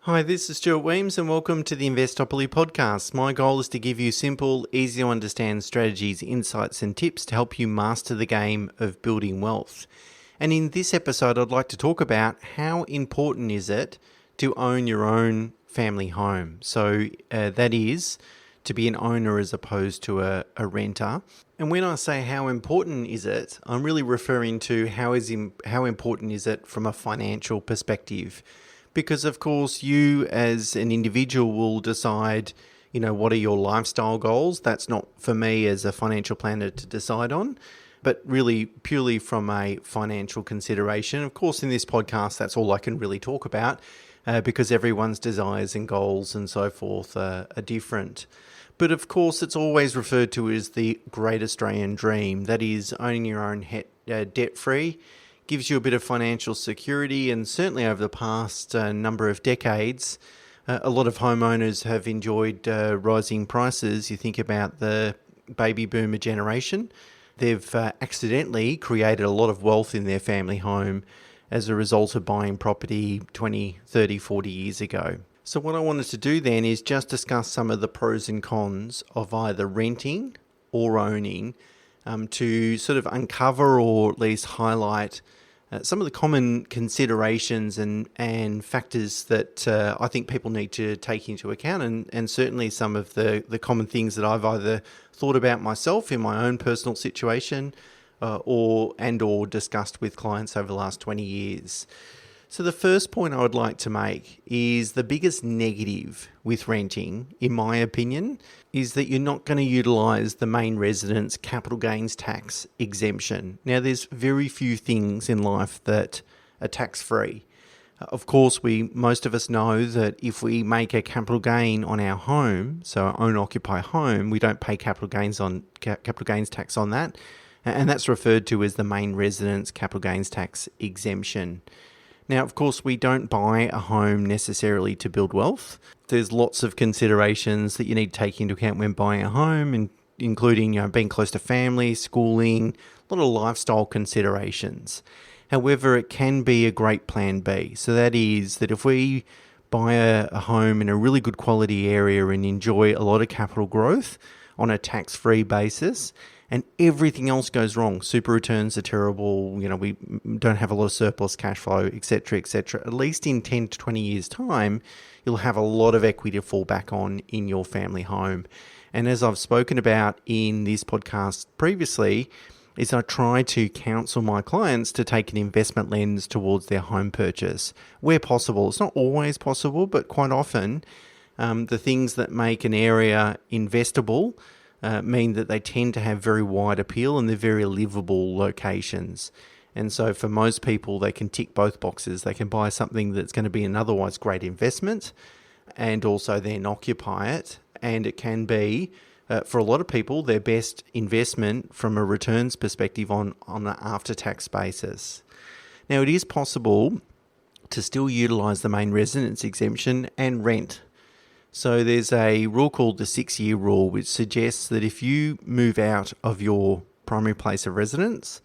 Hi, this is Stuart Wemyss and welcome to the Investopoly podcast. My goal is to give you simple, easy to understand strategies, insights and tips to help you master the game of building wealth. And in this episode, I'd like to talk about how important is it to own your own family home. So that is to be an owner as opposed to a renter. And when I say how important is it, I'm really referring to how important is it from a financial perspective. Because, of course, you as an individual will decide, what are your lifestyle goals. That's not for me as a financial planner to decide on, but really purely from a financial consideration. Of course, in this podcast, that's all I can really talk about because everyone's desires and goals and so forth are different. But, of course, it's always referred to as the great Australian dream. That is owning your own debt-free. Gives you a bit of financial security, and certainly over the past number of decades, a lot of homeowners have enjoyed rising prices. You think about the baby boomer generation. They've accidentally created a lot of wealth in their family home as a result of buying property 20, 30, 40 years ago. So what I wanted to do then is just discuss some of the pros and cons of either renting or owning to sort of uncover or at least highlight some of the common considerations and factors that I think people need to take into account, and certainly some of the common things that I've either thought about myself in my own personal situation or discussed with clients over the last 20 years. So the first point I would like to make is the biggest negative with renting, in my opinion, is that you're not going to utilise the main residence capital gains tax exemption. Now, there's very few things in life that are tax-free. Of course, most of us know that if we make a capital gain on our home, so our own-occupy home, we don't pay capital gains tax on that, and that's referred to as the main residence capital gains tax exemption. Now, of course, we don't buy a home necessarily to build wealth. There's lots of considerations that you need to take into account when buying a home, including being close to family, schooling, a lot of lifestyle considerations. However, it can be a great plan B. So that is that if we buy a home in a really good quality area and enjoy a lot of capital growth on a tax-free basis, and everything else goes wrong. Super returns are terrible. We don't have a lot of surplus cash flow, etc., etc. At least in 10 to 20 years' time, you'll have a lot of equity to fall back on in your family home. And as I've spoken about in this podcast previously, is I try to counsel my clients to take an investment lens towards their home purchase where possible. It's not always possible, but quite often the things that make an area investable mean that they tend to have very wide appeal and they're very livable locations. And so for most people, they can tick both boxes. They can buy something that's going to be an otherwise great investment and also then occupy it. And it can be, for a lot of people, their best investment from a returns perspective on an after-tax basis. Now, it is possible to still utilise the main residence exemption and rent. So there's a rule called the 6-year rule, which suggests that if you move out of your primary place of residence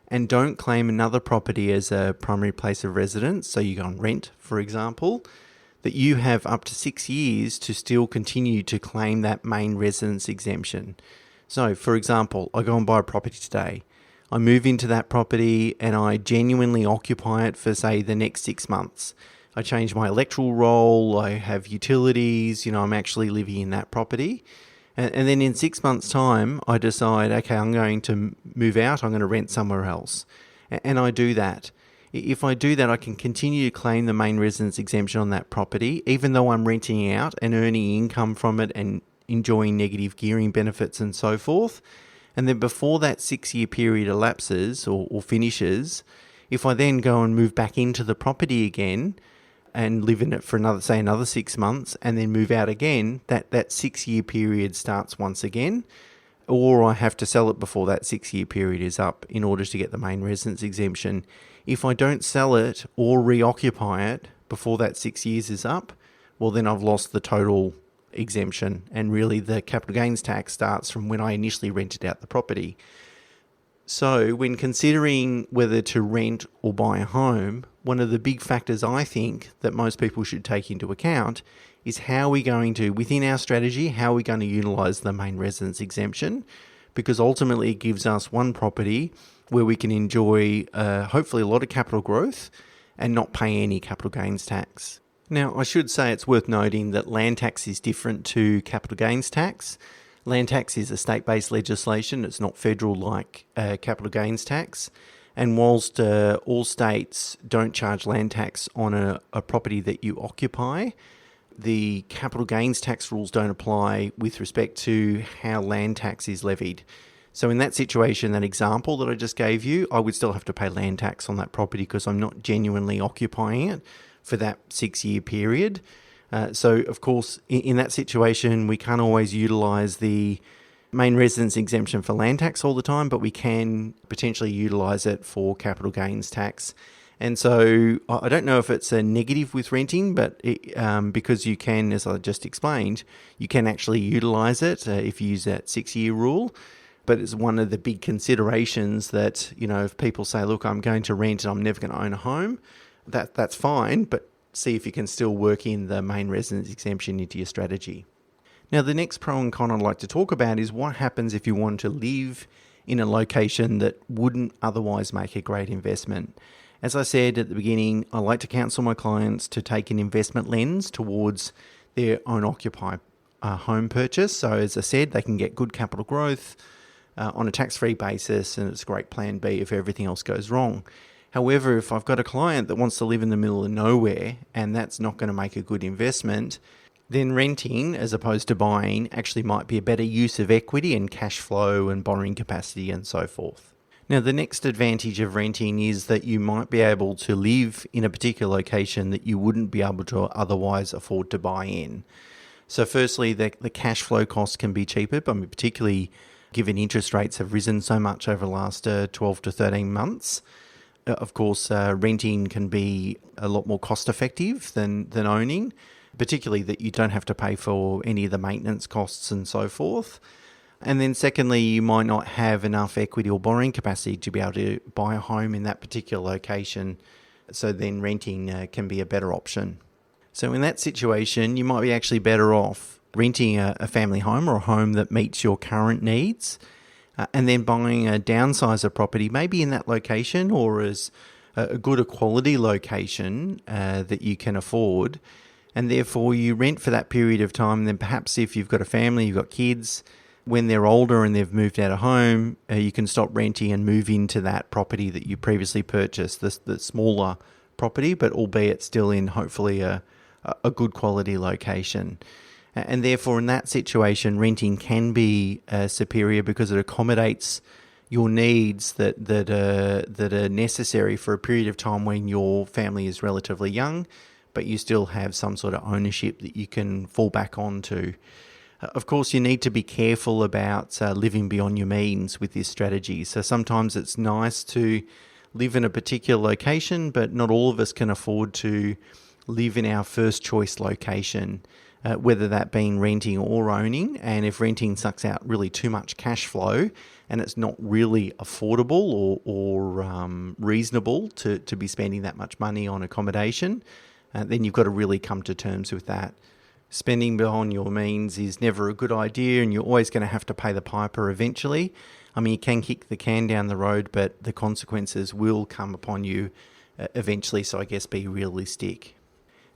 and don't claim another property as a primary place of residence, so you go on rent, for example, that you have up to 6 years to still continue to claim that main residence exemption. So, for example, I go and buy a property today. I move into that property and I genuinely occupy it for, say, the next 6 months. I change my electoral role, I have utilities, I'm actually living in that property. And then in 6 months' time, I decide, okay, I'm going to move out, I'm going to rent somewhere else. And I do that. If I do that, I can continue to claim the main residence exemption on that property, even though I'm renting out and earning income from it and enjoying negative gearing benefits and so forth. And then before that 6-year period elapses or finishes, if I then go and move back into the property again, and live in it for another 6 months and then move out again, that 6-year period starts once again, or I have to sell it before that 6-year period is up in order to get the main residence exemption. If I don't sell it or reoccupy it before that 6 years is up, well, then I've lost the total exemption, and really the capital gains tax starts from when I initially rented out the property. So when considering whether to rent or buy a home, one of the big factors I think that most people should take into account is how we're going to, within our strategy, how we're going to utilise the main residence exemption, because ultimately it gives us one property where we can enjoy hopefully a lot of capital growth and not pay any capital gains tax. Now, I should say it's worth noting that land tax is different to capital gains tax. Land tax is a state-based legislation. It's not federal like capital gains tax. And whilst all states don't charge land tax on a property that you occupy, the capital gains tax rules don't apply with respect to how land tax is levied. So in that situation, that example that I just gave you, I would still have to pay land tax on that property because I'm not genuinely occupying it for that 6-year period. So, of course, in that situation, we can't always utilise the main residence exemption for land tax all the time, but we can potentially utilise it for capital gains tax. And so I don't know if it's a negative with renting, but because you can, as I just explained, you can actually utilise it if you use that 6-year rule. But it's one of the big considerations that, if people say, look, I'm going to rent and I'm never going to own a home, that's fine, but see if you can still work in the main residence exemption into your strategy. Now, the next pro and con I'd like to talk about is what happens if you want to live in a location that wouldn't otherwise make a great investment. As I said at the beginning, I like to counsel my clients to take an investment lens towards their own occupied home purchase. So as I said, they can get good capital growth on a tax-free basis, and it's a great plan B if everything else goes wrong. However, if I've got a client that wants to live in the middle of nowhere and that's not going to make a good investment, then renting as opposed to buying actually might be a better use of equity and cash flow and borrowing capacity and so forth. Now, the next advantage of renting is that you might be able to live in a particular location that you wouldn't be able to otherwise afford to buy in. So firstly, the cash flow costs can be cheaper, particularly given interest rates have risen so much over the last 12 to 13 months. Of course, renting can be a lot more cost effective than owning, particularly that you don't have to pay for any of the maintenance costs and so forth. And then secondly, you might not have enough equity or borrowing capacity to be able to buy a home in that particular location. So then renting can be a better option. So in that situation, you might be actually better off renting a family home or a home that meets your current needs, and then buying a downsizer property, maybe in that location or as a good quality location that you can afford. And therefore you rent for that period of time. And then perhaps if you've got a family, you've got kids, when they're older and they've moved out of home, you can stop renting and move into that property that you previously purchased, the smaller property, but albeit still in hopefully a good quality location. And therefore, in that situation, renting can be superior because it accommodates your needs that are necessary for a period of time when your family is relatively young, but you still have some sort of ownership that you can fall back onto. Of course, you need to be careful about living beyond your means with this strategy. So sometimes it's nice to live in a particular location, but not all of us can afford to live in our first choice location. Whether that being renting or owning. And if renting sucks out really too much cash flow and it's not really affordable or reasonable to be spending that much money on accommodation, then you've got to really come to terms with that. Spending beyond your means is never a good idea, and you're always going to have to pay the piper eventually. I mean, you can kick the can down the road, but the consequences will come upon you eventually, so I guess be realistic.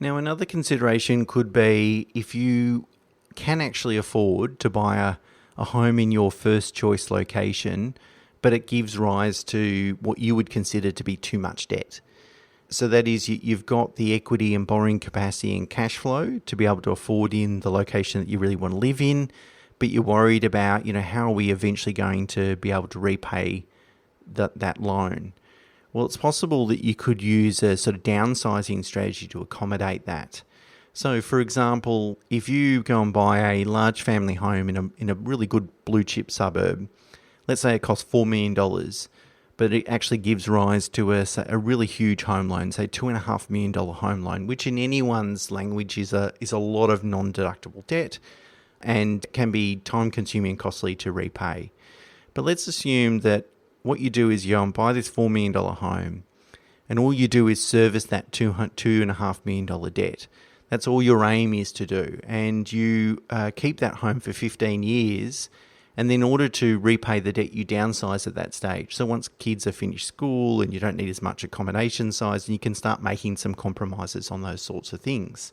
Now, another consideration could be if you can actually afford to buy a home in your first choice location, but it gives rise to what you would consider to be too much debt. So that is, you've got the equity and borrowing capacity and cash flow to be able to afford in the location that you really want to live in, but you're worried about, how are we eventually going to be able to repay that loan? Well, it's possible that you could use a sort of downsizing strategy to accommodate that. So, for example, if you go and buy a large family home in a really good blue chip suburb, let's say it costs $4 million, but it actually gives rise to a really huge home loan, say $2.5 million home loan, which in anyone's language is a lot of non-deductible debt and can be time-consuming and costly to repay. But let's assume that what you do is you go and buy this $4 million home, and all you do is service that $2.5 million debt. That's all your aim is to do. And you keep that home for 15 years. And then in order to repay the debt, you downsize at that stage. So once kids are finished school and you don't need as much accommodation size, you can start making some compromises on those sorts of things.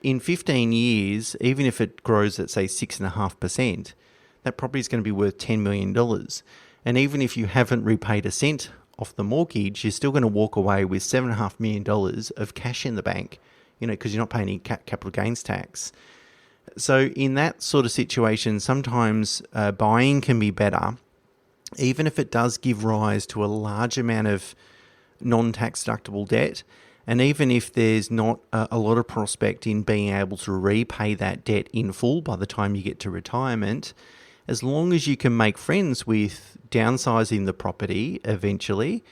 In 15 years, even if it grows at, say, 6.5%, that property is going to be worth $10 million. And even if you haven't repaid a cent off the mortgage, you're still going to walk away with $7.5 million of cash in the bank, because you're not paying any capital gains tax. So in that sort of situation, sometimes buying can be better, even if it does give rise to a large amount of non-tax deductible debt. And even if there's not a lot of prospect in being able to repay that debt in full by the time you get to retirement, as long as you can make friends with downsizing the property eventually,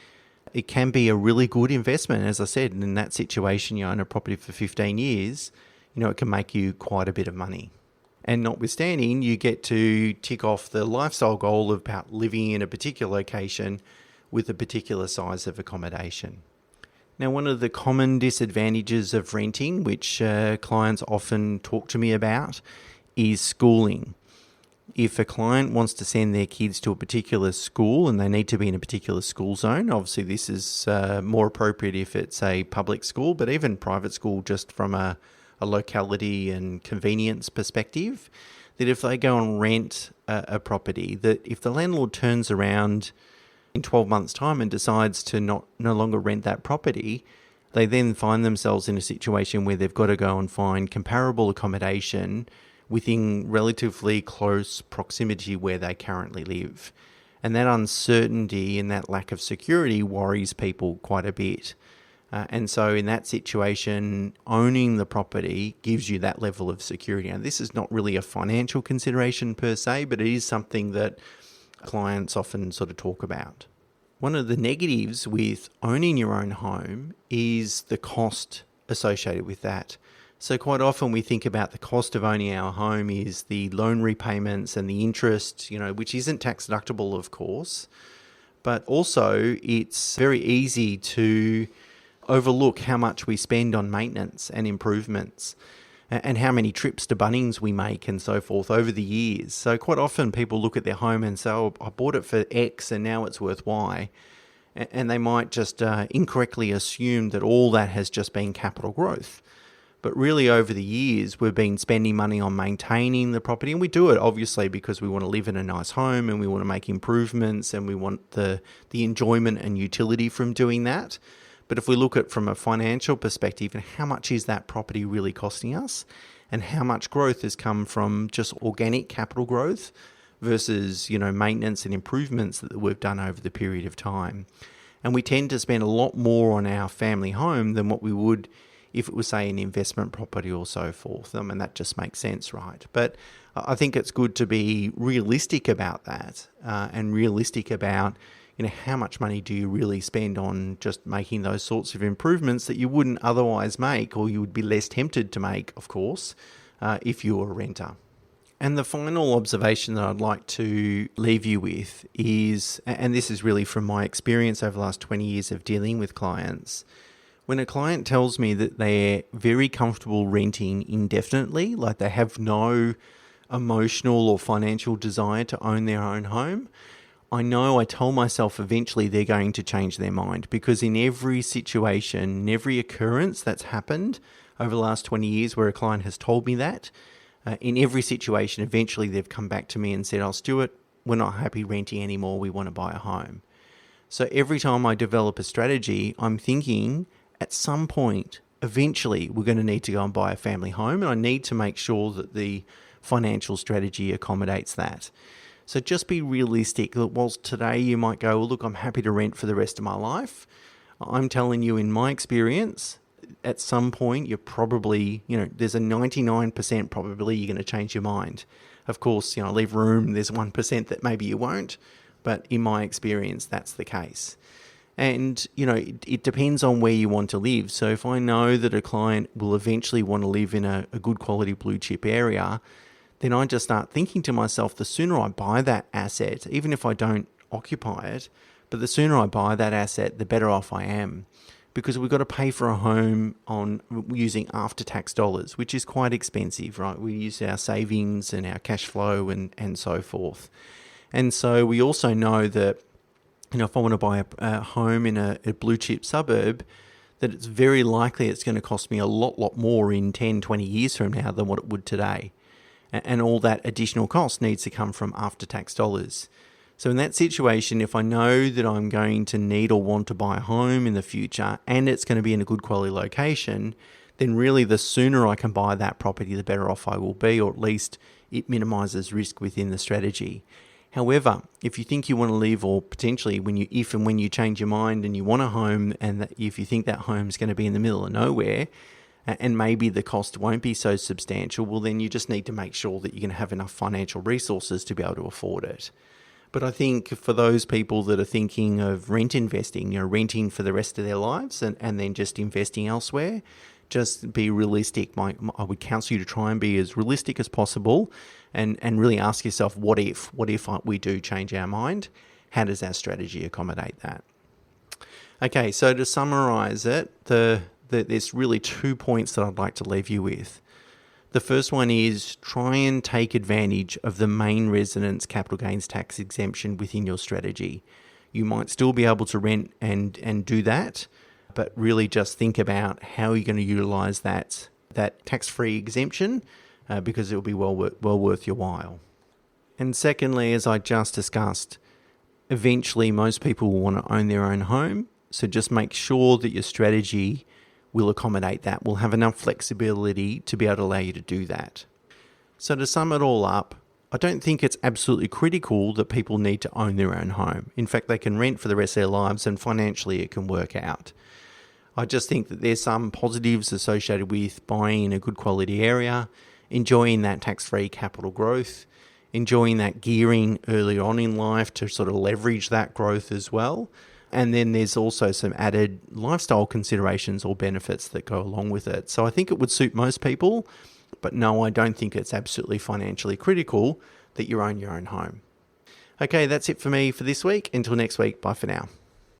it can be a really good investment. As I said, in that situation, you own a property for 15 years, it can make you quite a bit of money. And notwithstanding, you get to tick off the lifestyle goal of about living in a particular location with a particular size of accommodation. Now, one of the common disadvantages of renting, which clients often talk to me about, is schooling. If a client wants to send their kids to a particular school and they need to be in a particular school zone, obviously this is more appropriate if it's a public school, but even private school, just from a locality and convenience perspective, that if they go and rent a property, that if the landlord turns around in 12 months' time and decides to no longer rent that property, they then find themselves in a situation where they've got to go and find comparable accommodation within relatively close proximity where they currently live. And that uncertainty and that lack of security worries people quite a bit. And so in that situation, owning the property gives you that level of security. Now, this is not really a financial consideration per se, but it is something that clients often sort of talk about. One of the negatives with owning your own home is the cost associated with that. So quite often we think about the cost of owning our home is the loan repayments and the interest, which isn't tax deductible, of course, but also it's very easy to overlook how much we spend on maintenance and improvements and how many trips to Bunnings we make and so forth over the years. So quite often people look at their home and say, oh, I bought it for X and now it's worth Y. And they might just incorrectly assume that all that has just been capital growth. But really over the years, we've been spending money on maintaining the property. And we do it obviously because we want to live in a nice home and we want to make improvements and we want the enjoyment and utility from doing that. But if we look at from a financial perspective, and how much is that property really costing us, and how much growth has come from just organic capital growth versus, maintenance and improvements that we've done over the period of time. And we tend to spend a lot more on our family home than what we would if it was, say, an investment property or so forth. I mean, that just makes sense, right? But I think it's good to be realistic about that and realistic about how much money do you really spend on just making those sorts of improvements that you wouldn't otherwise make, or you would be less tempted to make, of course, if you were a renter. And the final observation that I'd like to leave you with is, and this is really from my experience over the last 20 years of dealing with clients, when a client tells me that they're very comfortable renting indefinitely, like they have no emotional or financial desire to own their own home, I tell myself eventually they're going to change their mind, because in every situation, in every occurrence that's happened over the last 20 years where a client has told me that, in every situation, eventually they've come back to me and said, oh, Stuart, we're not happy renting anymore. We want to buy a home. So every time I develop a strategy, I'm thinking at some point, eventually we're going to need to go and buy a family home, and I need to make sure that the financial strategy accommodates that. So just be realistic that whilst today you might go, well, look, I'm happy to rent for the rest of my life, I'm telling you in my experience, at some point you're probably, there's a 99% probability you're going to change your mind. Of course, leave room, there's 1% that maybe you won't, but in my experience, that's the case. And, it depends on where you want to live. So if I know that a client will eventually want to live in a good quality blue chip area, then I just start thinking to myself, the sooner I buy that asset, even if I don't occupy it, but But the sooner I buy that asset, the better off I am, because we've got to pay for a home on using after-tax dollars, which is quite expensive, right? We use our savings and our cash flow and so forth. And so we also know that, if I want to buy a home in a blue chip suburb, that it's very likely it's going to cost me a lot more in 10, 20 years from now than what it would today. And all that additional cost needs to come from after-tax dollars. So in that situation, if I know that I'm going to need or want to buy a home in the future and it's going to be in a good quality location, then really the sooner I can buy that property, the better off I will be, or at least it minimises risk within the strategy. However, if you think you want to live, or potentially when you change your mind and you want a home, and that if you think that home's going to be in the middle of nowhere, and maybe the cost won't be so substantial, well then you just need to make sure that you're going to have enough financial resources to be able to afford it. But I think for those people that are thinking of rent investing, renting for the rest of their lives and then just investing elsewhere, just be realistic. I would counsel you to try and be as realistic as possible and really ask yourself, what if we do change our mind? How does our strategy accommodate that? Okay, so to summarize it, there's really 2 points that I'd like to leave you with. The first one is try and take advantage of the main residence capital gains tax exemption within your strategy. You might still be able to rent and do that, but really just think about how you're going to utilise that tax-free exemption because it will be well worth your while. And secondly, as I just discussed, eventually most people will want to own their own home, so just make sure that your strategy will accommodate that, will have enough flexibility to be able to allow you to do that. So to sum it all up, I don't think it's absolutely critical that people need to own their own home. In fact, they can rent for the rest of their lives and financially it can work out. I just think that there's some positives associated with buying in a good quality area, enjoying that tax-free capital growth, enjoying that gearing early on in life to sort of leverage that growth as well. And then there's also some added lifestyle considerations or benefits that go along with it. So I think it would suit most people, but no, I don't think it's absolutely financially critical that you own your own home. Okay, that's it for me for this week. Until next week, bye for now.